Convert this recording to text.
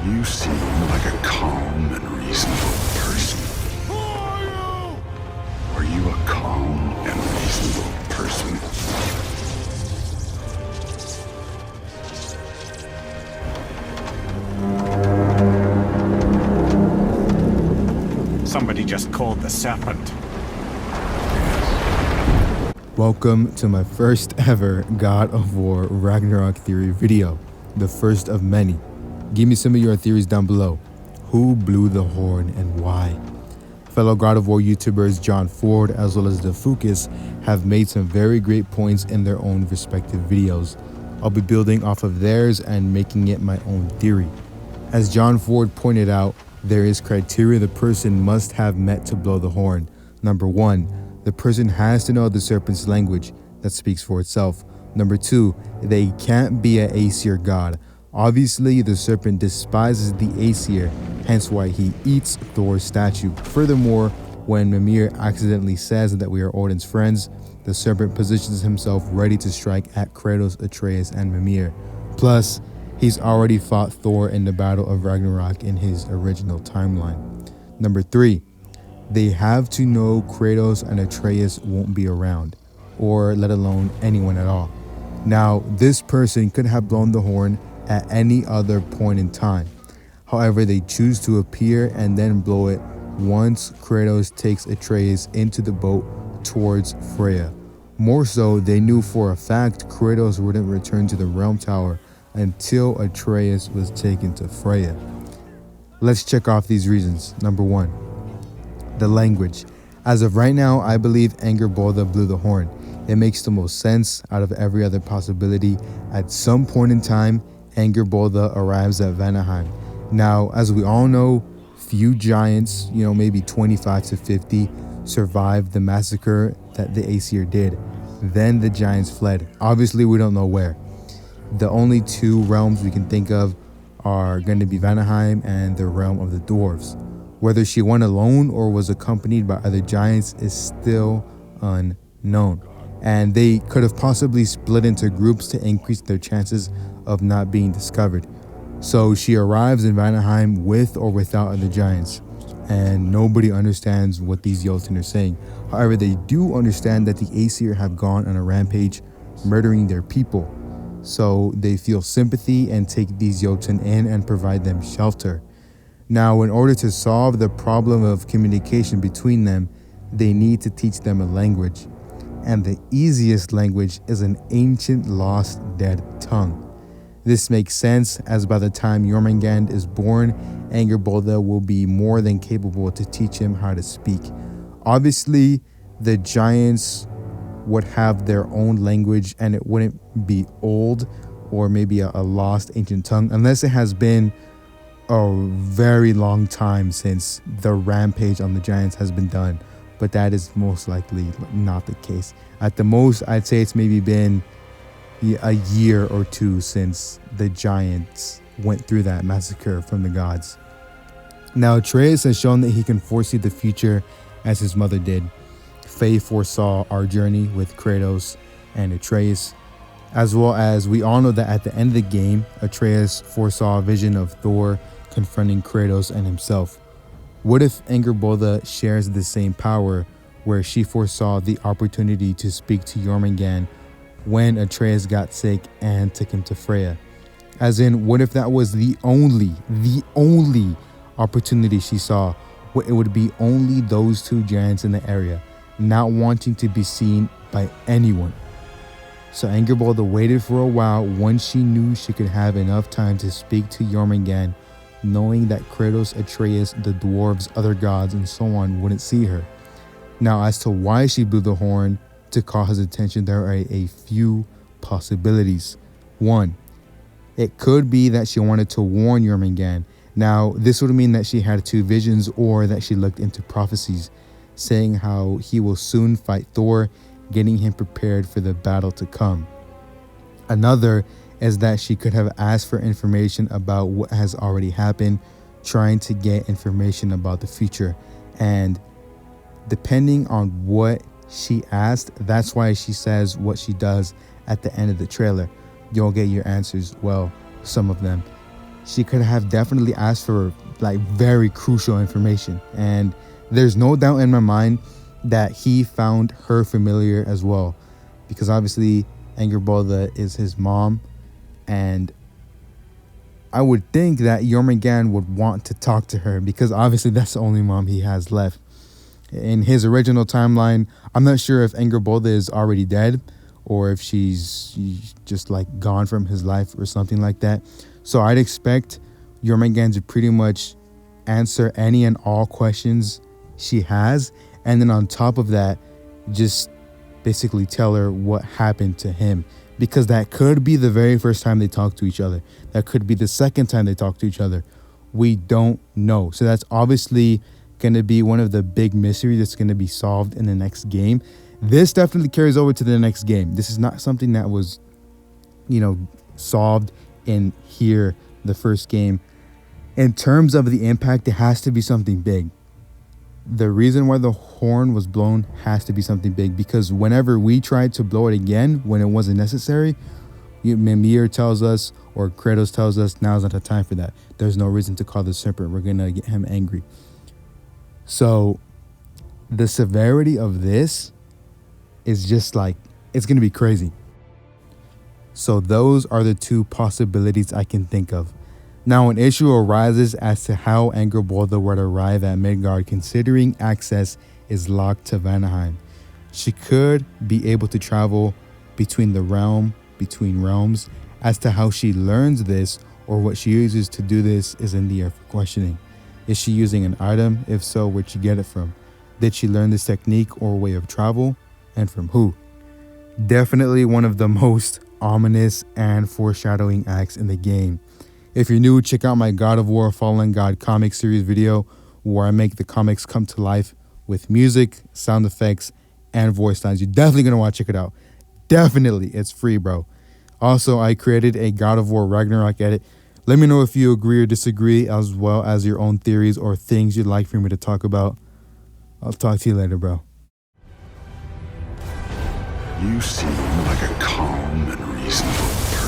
You seem like a calm and reasonable person. Who are you? Are you a calm and reasonable person? Somebody just called the serpent. Welcome to my first ever God of War Ragnarok theory video, the first of many. Give me some of your theories down below. Who blew the horn and why? Fellow God of War YouTubers John Ford as well as The Fucus have made some very great points in their own respective videos. I'll be building off of theirs and making it my own theory. As John Ford pointed out, there is criteria the person must have met to blow the horn. Number 1, the person has to know the serpent's language. That speaks for itself. Number 2, they can't be an Aesir god. Obviously, the serpent despises the Aesir, hence why he eats Thor's statue. Furthermore, when Mimir accidentally says that we are Odin's friends, the serpent positions himself ready to strike at Kratos, Atreus, and Mimir. Plus, he's already fought Thor in the Battle of Ragnarok in his original timeline. Number 3, they have to know Kratos and Atreus won't be around, or let alone anyone at all. Now, this person could have blown the horn at any other point in time. However, they choose to appear and then blow it once Kratos takes Atreus into the boat towards Freya. More so, they knew for a fact Kratos wouldn't return to the Realm Tower until Atreus was taken to Freya. Let's check off these reasons. Number 1, the language. As of right now, I believe Angrboda blew the horn. It makes the most sense out of every other possibility. At some point in time, Angrboda arrives at Vanaheim. Now, as we all know, few giants, maybe 25 to 50, survived the massacre that the Aesir did. Then the giants fled. Obviously, we don't know where. The only 2 realms we can think of are going to be Vanaheim and the realm of the dwarves. Whether she went alone or was accompanied by other giants is still unknown. And they could have possibly split into groups to increase their chances of not being discovered. So she arrives in Vanaheim with or without other giants, and nobody understands what these Jotun are saying. However, they do understand that the Aesir have gone on a rampage, murdering their people. So they feel sympathy and take these Jotun in and provide them shelter. Now, in order to solve the problem of communication between them, they need to teach them a language. And the easiest language is an ancient lost dead tongue. This makes sense, as by the time Jormungand is born, Angrboda will be more than capable to teach him how to speak. Obviously, the giants would have their own language and it wouldn't be old or maybe a lost ancient tongue, unless it has been a very long time since the rampage on the giants has been done. But that is most likely not the case. At the most, I'd say it's maybe been a year or 2 since the giants went through that massacre from the gods. Now, Atreus has shown that he can foresee the future as his mother did. Faye foresaw our journey with Kratos and Atreus, as well as we all know that at the end of the game, Atreus foresaw a vision of Thor confronting Kratos and himself. What if Angrboda shares the same power, where she foresaw the opportunity to speak to Jormungand when Atreus got sick and took him to Freya? As in, what if that was the only opportunity she saw? It would be only those 2 giants in the area, not wanting to be seen by anyone. So Angrboda waited for a while once she knew she could have enough time to speak to Jormungand, knowing that Kratos, Atreus, the dwarves, other gods, and so on wouldn't see her. Now, as to why she blew the horn to call his attention, there are a few possibilities. 1, it could be that she wanted to warn Jormungand. Now, this would mean that she had 2 visions, or that she looked into prophecies, saying how he will soon fight Thor, getting him prepared for the battle to come. Another is that she could have asked for information about what has already happened, trying to get information about the future. And depending on what she asked, that's why she says what she does at the end of the trailer. You'll get your answers, well, some of them. she could have definitely asked for like very crucial information. And there's no doubt in my mind that he found her familiar as well, because obviously Angrboda is his mom, and I would think that Jormungand would want to talk to her because obviously that's the only mom he has left. In his original timeline, I'm not sure if Angrboda is already dead or if she's just like gone from his life or something like that. So I'd expect Jormungand to pretty much answer any and all questions she has, and then on top of that, just basically tell her what happened to him, because that could be the very first time they talk to each other. That could be the second time they talk to each other. We don't know. So that's obviously going to be one of the big mysteries that's going to be solved in the next game. This definitely carries over to the next game. This is not something that was, solved in here, the first game. In terms of the impact, it has to be something big. The reason why the horn was blown has to be something big, because whenever we tried to blow it again when it wasn't necessary, Mimir tells us, or Kratos tells us, now's not the time for that. There's no reason to call the serpent. We're gonna get him angry. So the severity of this is just like, it's gonna be crazy. So those are the two possibilities I can think of. Now, an issue arises as to how Angrboda would arrive at Midgard, considering access is locked to Vanaheim. She could be able to travel between realms. As to how she learns this or what she uses to do this is in the air for questioning. Is she using an item? If so, where'd she get it from? Did she learn this technique or way of travel? And from who? Definitely one of the most ominous and foreshadowing acts in the game. If you're new, check out my God of War Fallen God comic series video where I make the comics come to life with music, sound effects, and voice lines. You're definitely going to want to check it out. Definitely. It's free, bro. Also, I created a God of War Ragnarok edit. Let me know if you agree or disagree, as well as your own theories or things you'd like for me to talk about. I'll talk to you later, bro. You seem like a calm and reasonable person.